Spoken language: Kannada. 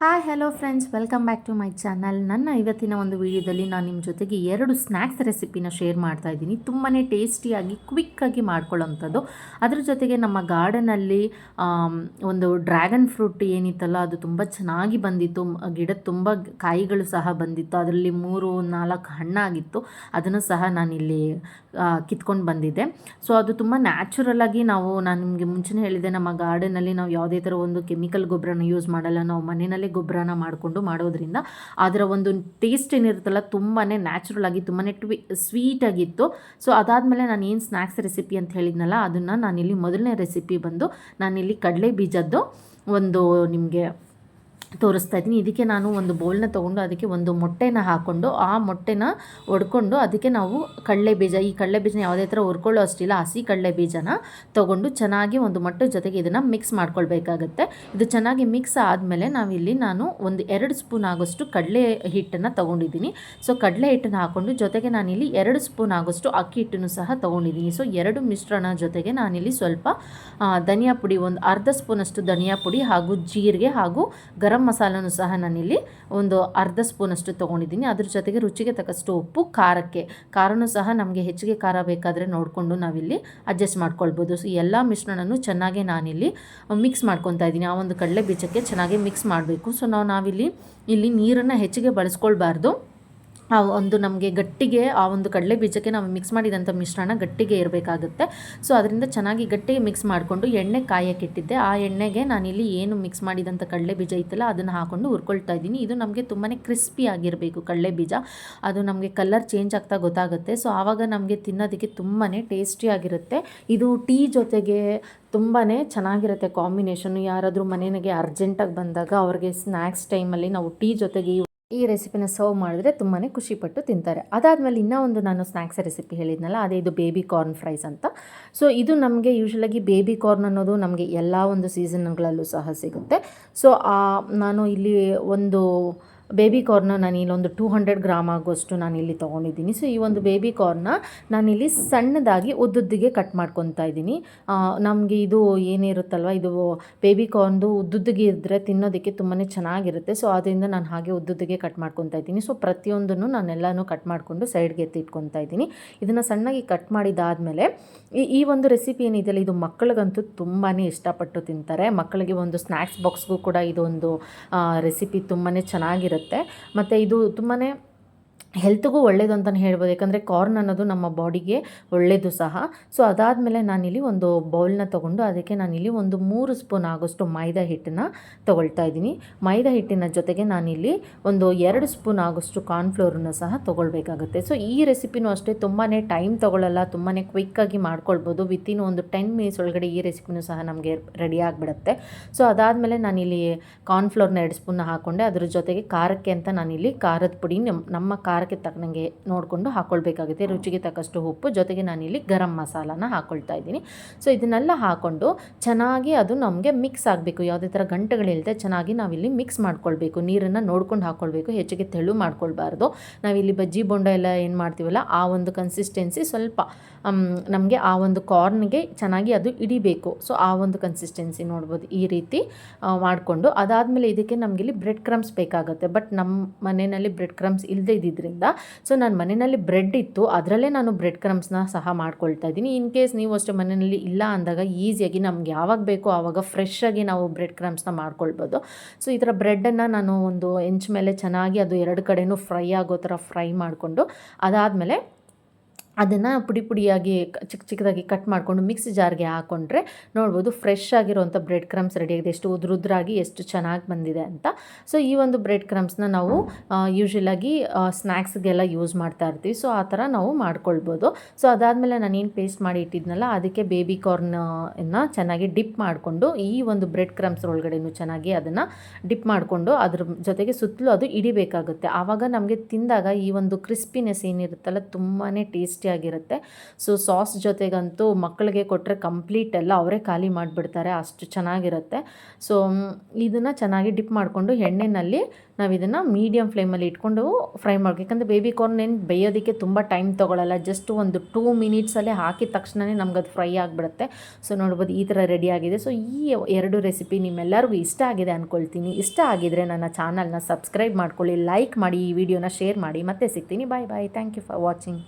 Hi hello friends, welcome back to my channel. ನನ್ನ ಇವತ್ತಿನ ಒಂದು ವಿಡಿಯೋದಲ್ಲಿ ನಾನು ನಿಮ್ಮ ಜೊತೆಗೆ 2 ಸ್ನ್ಯಾಕ್ಸ್ ರೆಸಿಪಿನ ಶೇರ್ ಮಾಡ್ತಾ ಇದ್ದೀನಿ. ತುಂಬಾ ಟೇಸ್ಟಿಯಾಗಿ ಕ್ವಿಕ್ಕಾಗಿ ಮಾಡ್ಕೊಳ್ಳೋವಂಥದ್ದು. ಅದ್ರ ಜೊತೆಗೆ ನಮ್ಮ ಗಾರ್ಡನಲ್ಲಿ ಒಂದು ಡ್ರ್ಯಾಗನ್ ಫ್ರೂಟ್ ಏನಿತ್ತಲ್ಲ ಅದು ತುಂಬ ಚೆನ್ನಾಗಿ ಬಂದಿತ್ತು. ಗಿಡದ ತುಂಬ ಕಾಯಿಗಳು ಸಹ ಬಂದಿತ್ತು. ಅದರಲ್ಲಿ 3-4 ಹಣ್ಣಾಗಿತ್ತು. ಅದನ್ನು ಸಹ ನಾನಿಲ್ಲಿ ಕಿತ್ಕೊಂಡು ಬಂದಿದ್ದೆ. ಸೊ ಅದು ತುಂಬ ನ್ಯಾಚುರಲಾಗಿ ನಾನು ನಿಮಗೆ ಮುಂಚೆನೇ ಹೇಳಿದೆ, ನಮ್ಮ ಗಾರ್ಡನಲ್ಲಿ ನಾವು ಯಾವುದೇ ಥರ ಒಂದು ಕೆಮಿಕಲ್ ಗೊಬ್ಬರನ ಯೂಸ್ ಮಾಡಲ್ಲ. ನಾವು ಮನೆಯಲ್ಲೇ ಗೊಬ್ಬರನ ಮಾಡಿಕೊಂಡು ಮಾಡೋದ್ರಿಂದ ಅದರ ಒಂದು ಟೇಸ್ಟ್ ಏನಿರುತ್ತಲ್ಲ ತುಂಬಾ ನ್ಯಾಚುರಲ್ ಆಗಿ ತುಂಬಾ ಸ್ವೀಟಾಗಿತ್ತು. ಸೊ ಅದಾದಮೇಲೆ ನಾನು ಏನು ಸ್ನ್ಯಾಕ್ಸ್ ರೆಸಿಪಿ ಅಂತ ಹೇಳಿದ್ನಲ್ಲ ಅದನ್ನು ನಾನಿಲ್ಲಿ ಮೊದಲನೇ ರೆಸಿಪಿ ಬಂದು ನಾನಿಲ್ಲಿ ಕಡಲೆ ಬೀಜದ್ದು ಒಂದು ನಿಮಗೆ ತೋರಿಸ್ತಾ ಇದ್ದೀನಿ. ಇದಕ್ಕೆ ನಾನು ಒಂದು ಬೌಲ್ನ ತೊಗೊಂಡು ಅದಕ್ಕೆ ಒಂದು ಮೊಟ್ಟೆನ ಹಾಕ್ಕೊಂಡು ಆ ಮೊಟ್ಟೆನ ಒಡ್ಕೊಂಡು ಅದಕ್ಕೆ ನಾವು ಈ ಕಡಲೆ ಬೀಜನ ಯಾವುದೇ ಥರ ಹುರ್ಕೊಳ್ಳೋ ಅಷ್ಟಿಲ್ಲ, ಹಸಿ ಕಡಲೆ ಬೀಜನ ತೊಗೊಂಡು ಚೆನ್ನಾಗಿ ಒಂದು ಮೊಟ್ಟೆ ಜೊತೆಗೆ ಇದನ್ನು ಮಿಕ್ಸ್ ಮಾಡ್ಕೊಳ್ಬೇಕಾಗತ್ತೆ. ಇದು ಚೆನ್ನಾಗಿ ಮಿಕ್ಸ್ ಆದಮೇಲೆ ನಾನು ಒಂದು 2 ಸ್ಪೂನ್ ಆಗೋಷ್ಟು ಕಡಲೆ ಹಿಟ್ಟನ್ನು ತೊಗೊಂಡಿದ್ದೀನಿ. ಸೊ ಕಡಲೆ ಹಿಟ್ಟನ್ನು ಹಾಕ್ಕೊಂಡು ಜೊತೆಗೆ ನಾನಿಲ್ಲಿ 2 ಸ್ಪೂನ್ ಆಗೋಷ್ಟು ಅಕ್ಕಿ ಹಿಟ್ಟನ್ನು ಸಹ ತೊಗೊಂಡಿದ್ದೀನಿ. ಸೊ 2 ಮಿಶ್ರಣ ಜೊತೆಗೆ ನಾನಿಲ್ಲಿ ಸ್ವಲ್ಪ ಧನಿಯಾ ಪುಡಿ, ಒಂದು ಅರ್ಧ ಸ್ಪೂನಷ್ಟು ಧನಿಯಾ ಪುಡಿ ಹಾಗೂ ಜೀರಿಗೆ ಹಾಗೂ ಗರಂ ಮಸಾಲನೂ ಸಹ ನಾನಿಲ್ಲಿ ಒಂದು ಅರ್ಧ ಸ್ಪೂನಷ್ಟು ತೊಗೊಂಡಿದ್ದೀನಿ. ಅದ್ರ ಜೊತೆಗೆ ರುಚಿಗೆ ತಕ್ಕಷ್ಟು ಉಪ್ಪು, ಖಾರನೂ ಸಹ ನಮಗೆ ಹೆಚ್ಚಿಗೆ ಖಾರ ಬೇಕಾದರೆ ನೋಡಿಕೊಂಡು ನಾವಿಲ್ಲಿ ಅಡ್ಜಸ್ಟ್ ಮಾಡ್ಕೊಳ್ಬೋದು. ಸೊ ಎಲ್ಲ ಮಿಶ್ರಣನೂ ಚೆನ್ನಾಗಿ ನಾನಿಲ್ಲಿ ಮಿಕ್ಸ್ ಮಾಡ್ಕೊತಾ ಇದ್ದೀನಿ. ಆ ಒಂದು ಕಡಲೆ ಬೀಜಕ್ಕೆ ಚೆನ್ನಾಗಿ ಮಿಕ್ಸ್ ಮಾಡಬೇಕು. ಸೊ ಇಲ್ಲಿ ನೀರನ್ನು ಹೆಚ್ಚಿಗೆ ಬಳಸ್ಕೊಳ್ಬಾರ್ದು. ನಮಗೆ ಗಟ್ಟಿಗೆ ಆ ಒಂದು ಕಡಲೆ ಬೀಜಕ್ಕೆ ನಾವು ಮಿಕ್ಸ್ ಮಾಡಿದಂಥ ಮಿಶ್ರಣ ಗಟ್ಟಿಗೆ ಇರಬೇಕಾಗುತ್ತೆ. ಸೊ ಅದರಿಂದ ಚೆನ್ನಾಗಿ ಗಟ್ಟಿಗೆ ಮಿಕ್ಸ್ ಮಾಡಿಕೊಂಡು ಎಣ್ಣೆ ಕಾಯಕ್ಕಿಟ್ಟಿದ್ದೆ. ಆ ಎಣ್ಣೆಗೆ ನಾನಿಲ್ಲಿ ಏನು ಮಿಕ್ಸ್ ಮಾಡಿದಂಥ ಕಡಲೆ ಬೀಜ ಇತ್ತಲ್ಲ ಅದನ್ನು ಹಾಕ್ಕೊಂಡು ಹುರ್ಕೊಳ್ತಾ ಇದ್ದೀನಿ. ಇದು ನಮಗೆ ತುಂಬಾ ಕ್ರಿಸ್ಪಿ ಆಗಿರಬೇಕು ಕಡಲೆ ಬೀಜ. ಅದು ನಮಗೆ ಕಲರ್ ಚೇಂಜ್ ಆಗ್ತಾ ಗೊತ್ತಾಗುತ್ತೆ. ಸೊ ಆವಾಗ ನಮಗೆ ತಿನ್ನೋದಕ್ಕೆ ತುಂಬಾ ಟೇಸ್ಟಿಯಾಗಿರುತ್ತೆ. ಇದು ಟೀ ಜೊತೆಗೆ ತುಂಬಾ ಚೆನ್ನಾಗಿರುತ್ತೆ ಕಾಂಬಿನೇಷನ್ನು. ಯಾರಾದರೂ ಮನೆಗೆ ಅರ್ಜೆಂಟಾಗಿ ಬಂದಾಗ ಅವ್ರಿಗೆ ಸ್ನ್ಯಾಕ್ಸ್ ಟೈಮಲ್ಲಿ ನಾವು ಟೀ ಜೊತೆಗೆ ಈ ರೆಸಿಪಿನ ಸರ್ವ್ ಮಾಡಿದ್ರೆ ತುಂಬಾ ಖುಷಿಪಟ್ಟು ತಿಂತಾರೆ. ಅದಾದಮೇಲೆ ಇನ್ನೂ ಒಂದು ನಾನು ಸ್ನ್ಯಾಕ್ಸ್ ರೆಸಿಪಿ ಹೇಳಿದ್ನಲ್ಲ, ಅದೇ ಇದು ಬೇಬಿ ಕಾರ್ನ್ ಫ್ರೈಸ್ ಅಂತ. ಸೊ ಇದು ನಮಗೆ ಯೂಶ್ವಲಾಗಿ ಬೇಬಿ ಕಾರ್ನ್ ಅನ್ನೋದು ನಮಗೆ ಎಲ್ಲ ಒಂದು ಸೀಸನ್ಗಳಲ್ಲೂ ಸಹ ಸಿಗುತ್ತೆ. ಸೊ ನಾನು ಇಲ್ಲಿ ಒಂದು ಬೇಬಿ ಕಾರ್ನ ನಾನು ಇಲ್ಲೊಂದು 200 ಗ್ರಾಮ್ ಆಗುವಷ್ಟು ನಾನಿಲ್ಲಿ ತೊಗೊಂಡಿದ್ದೀನಿ. ಸೊ ಈ ಒಂದು ಬೇಬಿ ಕಾರ್ನ ನಾನಿಲ್ಲಿ ಸಣ್ಣದಾಗಿ ಉದ್ದುದ್ದಿಗೆ ಕಟ್ ಮಾಡ್ಕೊತಾ ಇದ್ದೀನಿ. ನಮಗೆ ಇದು ಏನಿರುತ್ತಲ್ವ, ಇದು ಬೇಬಿ ಕಾರ್ನ್ದು ಉದ್ದುದ್ದಿಗೆ ಇದ್ದರೆ ತಿನ್ನೋದಕ್ಕೆ ತುಂಬಾ ಚೆನ್ನಾಗಿರುತ್ತೆ. ಸೊ ಅದರಿಂದ ನಾನು ಹಾಗೆ ಉದ್ದುದ್ದಿಗೆ ಕಟ್ ಮಾಡ್ಕೊತಾ ಇದ್ದೀನಿ. ಸೊ ಪ್ರತಿಯೊಂದನ್ನು ನಾನೆಲ್ಲನೂ ಕಟ್ ಮಾಡಿಕೊಂಡು ಸೈಡ್ಗೆ ಎತ್ತಿಟ್ಕೊತಾ ಇದ್ದೀನಿ. ಇದನ್ನು ಸಣ್ಣಗೆ ಕಟ್ ಮಾಡಿದಾದಮೇಲೆ ಈ ಒಂದು ರೆಸಿಪಿ ಏನಿದೆಯಲ್ಲ ಇದು ಮಕ್ಕಳಿಗಂತೂ ತುಂಬಾ ಇಷ್ಟಪಟ್ಟು ತಿಂತಾರೆ. ಮಕ್ಕಳಿಗೆ ಒಂದು ಸ್ನ್ಯಾಕ್ಸ್ ಬಾಕ್ಸ್ಗೂ ಕೂಡ ಇದೊಂದು ರೆಸಿಪಿ ತುಂಬಾ ಚೆನ್ನಾಗಿರುತ್ತೆ. ಮತ್ತು ಇದು ತುಂಬಾ ಹೆಲ್ತ್ಗೂ ಒಳ್ಳೆಯದು ಅಂತಲೇ ಹೇಳ್ಬೋದು. ಯಾಕಂದರೆ ಕಾರ್ನ್ ಅನ್ನೋದು ನಮ್ಮ ಬಾಡಿಗೆ ಒಳ್ಳೆಯದು ಸಹ. ಸೊ ಅದಾದಮೇಲೆ ನಾನಿಲ್ಲಿ ಒಂದು ಬೌಲ್ನ ತೊಗೊಂಡು ಅದಕ್ಕೆ ನಾನಿಲ್ಲಿ ಒಂದು 3 ಸ್ಪೂನ್ ಆಗೋಷ್ಟು ಮೈದಾ ಹಿಟ್ಟನ್ನು ತೊಗೊಳ್ತಾ ಇದ್ದೀನಿ. ಮೈದಾ ಹಿಟ್ಟಿನ ಜೊತೆಗೆ ನಾನಿಲ್ಲಿ ಒಂದು 2 ಸ್ಪೂನ್ ಆಗೋಷ್ಟು ಕಾರ್ನ್ಫ್ಲೋರನ್ನು ಸಹ ತೊಗೊಳ್ಬೇಕಾಗುತ್ತೆ. ಸೊ ಈ ರೆಸಿಪಿನೂ ಅಷ್ಟೇ ತುಂಬಾ ಟೈಮ್ ತೊಗೊಳ್ಳಲ್ಲ, ತುಂಬಾ ಕ್ವಿಕ್ಕಾಗಿ ಮಾಡ್ಕೊಳ್ಬೋದು. ವಿತಿನ್ ಒಂದು 10 ಮಿನಿಟ್ಸ್ ಒಳಗಡೆ ಈ ರೆಸಿಪಿನೂ ಸಹ ನಮಗೆ ರೆಡಿ ಆಗಿಬಿಡುತ್ತೆ. ಸೊ ಅದಾದಮೇಲೆ ನಾನಿಲ್ಲಿ ಕಾರ್ನ್ಫ್ಲೋರ್ನ 2 ಸ್ಪೂನ್ನ ಹಾಕ್ಕೊಂಡೆ. ಅದ್ರ ಜೊತೆಗೆ ಖಾರಕ್ಕೆ ಅಂತ ನಾನಿಲ್ಲಿ ಖಾರದ ಪುಡಿ ನಮ್ಮ ಖಾರಕ್ಕೆ ತಕ್ಕನಂಗೆ ನೋಡಿಕೊಂಡು ಹಾಕ್ಕೊಳ್ಬೇಕಾಗುತ್ತೆ. ರುಚಿಗೆ ತಕ್ಕಷ್ಟು ಉಪ್ಪು, ಜೊತೆಗೆ ನಾನಿಲ್ಲಿ ಗರಂ ಮಸಾಲಾನ ಹಾಕ್ಕೊಳ್ತಾ ಇದ್ದೀನಿ. ಸೊ ಇದನ್ನೆಲ್ಲ ಹಾಕ್ಕೊಂಡು ಚೆನ್ನಾಗಿ ಅದು ನಮಗೆ ಮಿಕ್ಸ್ ಆಗಬೇಕು. ಯಾವುದೇ ಥರ ಗಂಟುಗಳಿಲ್ಲದೆ ಚೆನ್ನಾಗಿ ನಾವಿಲ್ಲಿ ಮಿಕ್ಸ್ ಮಾಡ್ಕೊಳ್ಬೇಕು. ನೀರನ್ನು ನೋಡ್ಕೊಂಡು ಹಾಕ್ಕೊಳ್ಬೇಕು, ಹೆಚ್ಚಿಗೆ ತೆಳು ಮಾಡ್ಕೊಳ್ಬಾರ್ದು. ನಾವಿಲ್ಲಿ ಬಜ್ಜಿ ಬೋಂಡ ಎಲ್ಲ ಏನು ಮಾಡ್ತೀವಲ್ಲ ಆ ಒಂದು ಕನ್ಸಿಸ್ಟೆನ್ಸಿ ಸ್ವಲ್ಪ ನಮಗೆ ಆ ಒಂದು ಕಾರ್ನ್ಗೆ ಚೆನ್ನಾಗಿ ಅದು ಹಿಡಿಬೇಕು. ಸೊ ಆ ಒಂದು ಕನ್ಸಿಸ್ಟೆನ್ಸಿ ನೋಡ್ಬೋದು ಈ ರೀತಿ ಮಾಡಿಕೊಂಡು. ಅದಾದಮೇಲೆ ಇದಕ್ಕೆ ನಮಗಿಲ್ಲಿ ಬ್ರೆಡ್ ಕ್ರಮ್ಸ್ ಬೇಕಾಗುತ್ತೆ. ಬಟ್ ನಮ್ಮ ಮನೆಯಲ್ಲಿ ಬ್ರೆಡ್ ಕ್ರಮ್ಸ್ ಇಲ್ಲದೆ ಇದ್ದಿದ್ದರಿಂದ ಸೊ ನಾನು ಮನೆಯಲ್ಲಿ ಬ್ರೆಡ್ ಇತ್ತು, ಅದರಲ್ಲೇ ನಾನು ಬ್ರೆಡ್ ಕ್ರಮ್ಸ್ನ ಸಹ ಮಾಡ್ಕೊಳ್ತಾ ಇದ್ದೀನಿ. ಇನ್ ಕೇಸ್ ನೀವು ಅಷ್ಟೇ ಮನೆಯಲ್ಲಿ ಇಲ್ಲ ಅಂದಾಗ ಈಸಿಯಾಗಿ ನಮ್ಗೆ ಯಾವಾಗ ಬೇಕೋ ಆವಾಗ ಫ್ರೆಶ್ಶಾಗಿ ನಾವು ಬ್ರೆಡ್ ಕ್ರಮ್ಸ್ನ ಮಾಡ್ಕೊಳ್ಬೋದು. ಸೊ ಈ ಥರ ಬ್ರೆಡ್ಡನ್ನು ನಾನು ಒಂದು ಹೆಂಚ್ ಮೇಲೆ ಚೆನ್ನಾಗಿ ಅದು 2 ಕಡೆಯೂ ಫ್ರೈ ಆಗೋ ಥರ ಫ್ರೈ ಮಾಡಿಕೊಂಡು ಅದಾದಮೇಲೆ ಅದನ್ನು ಪುಡಿ ಪುಡಿಯಾಗಿ ಚಿಕ್ಕದಾಗಿ ಕಟ್ ಮಾಡಿಕೊಂಡು ಮಿಕ್ಸಿ ಜಾರ್ಗೆ ಹಾಕ್ಕೊಂಡ್ರೆ ನೋಡ್ಬೋದು ಫ್ರೆಶ್ ಆಗಿರೋವಂಥ ಬ್ರೆಡ್ ಕ್ರಮ್ಸ್ ರೆಡಿಯಾಗಿದೆ. ಎಷ್ಟು ಉದ್ರುದ್ರಾಗಿ ಎಷ್ಟು ಚೆನ್ನಾಗಿ ಬಂದಿದೆ ಅಂತ. ಸೊ ಈ ಒಂದು ಬ್ರೆಡ್ ಕ್ರಮ್ಸ್ನ ನಾವು ಯೂಶ್ವಲಾಗಿ ಸ್ನ್ಯಾಕ್ಸ್ಗೆಲ್ಲ ಯೂಸ್ ಮಾಡ್ತಾ ಇರ್ತೀವಿ. ಸೊ ಆ ಥರ ನಾವು ಮಾಡ್ಕೊಳ್ಬೋದು. ಸೊ ಅದಾದಮೇಲೆ ನಾನೇನು ಪೇಸ್ಟ್ ಮಾಡಿ ಇಟ್ಟಿದ್ನಲ್ಲ ಅದಕ್ಕೆ ಬೇಬಿ ಕಾರ್ನನ್ನು ಚೆನ್ನಾಗಿ ಡಿಪ್ ಮಾಡಿಕೊಂಡು ಈ ಒಂದು ಬ್ರೆಡ್ ಕ್ರಮ್ಸ್ ಒಳಗಡೆನೂ ಚೆನ್ನಾಗಿ ಅದನ್ನು ಡಿಪ್ ಮಾಡಿಕೊಂಡು ಅದ್ರ ಜೊತೆಗೆ ಸುತ್ತಲೂ ಅದು ಹಿಡಿಬೇಕಾಗುತ್ತೆ. ಆವಾಗ ನಮಗೆ ತಿಂದಾಗ ಈ ಒಂದು ಕ್ರಿಸ್ಪಿನೆಸ್ ಏನಿರುತ್ತಲ್ಲ ತುಂಬಾ ಟೇಸ್ಟಿ ಟೇಸ್ಟಿಯಾಗಿರುತ್ತೆ. ಸೊ ಸಾಸ್ ಜೊತೆಗಂತೂ ಮಕ್ಕಳಿಗೆ ಕೊಟ್ಟರೆ ಕಂಪ್ಲೀಟ್ ಎಲ್ಲ ಅವರೇ ಖಾಲಿ ಮಾಡಿಬಿಡ್ತಾರೆ, ಅಷ್ಟು ಚೆನ್ನಾಗಿರುತ್ತೆ. ಸೊ ಇದನ್ನು ಚೆನ್ನಾಗಿ ಡಿಪ್ ಮಾಡಿಕೊಂಡು ಎಣ್ಣೆಯಲ್ಲಿ ನಾವು ಇದನ್ನು ಮೀಡಿಯಮ್ ಫ್ಲೇಮಲ್ಲಿ ಇಟ್ಕೊಂಡು ಫ್ರೈ ಮಾಡಬೇಕು. ಯಾಕಂದರೆ ಬೇಬಿ ಕಾರ್ನ್ ಏನು ಬೇಯೋದಕ್ಕೆ ತುಂಬ ಟೈಮ್ ತೊಗೊಳ್ಳಲ್ಲ, ಜಸ್ಟ್ ಒಂದು 2 ಮಿನಿಟ್ಸಲ್ಲೇ ಹಾಕಿದ ತಕ್ಷಣವೇ ನಮ್ಗೆ ಅದು ಫ್ರೈ ಆಗಿಬಿಡುತ್ತೆ. ಸೊ ನೋಡ್ಬೋದು ಈ ಥರ ರೆಡಿಯಾಗಿದೆ. ಸೊ ಈ 2 ರೆಸಿಪಿ ನಿಮ್ಮೆಲ್ಲರಿಗೂ ಇಷ್ಟ ಆಗಿದೆ ಅಂದ್ಕೊಳ್ತೀನಿ. ಇಷ್ಟ ಆಗಿದರೆ ನನ್ನ ಚಾನಲ್ನ ಸಬ್ಸ್ಕ್ರೈಬ್ ಮಾಡ್ಕೊಳ್ಳಿ, ಲೈಕ್ ಮಾಡಿ, ಈ ವಿಡಿಯೋನ ಶೇರ್ ಮಾಡಿ. ಮತ್ತೆ ಸಿಗ್ತೀನಿ. Bye bye. Thank you for watching.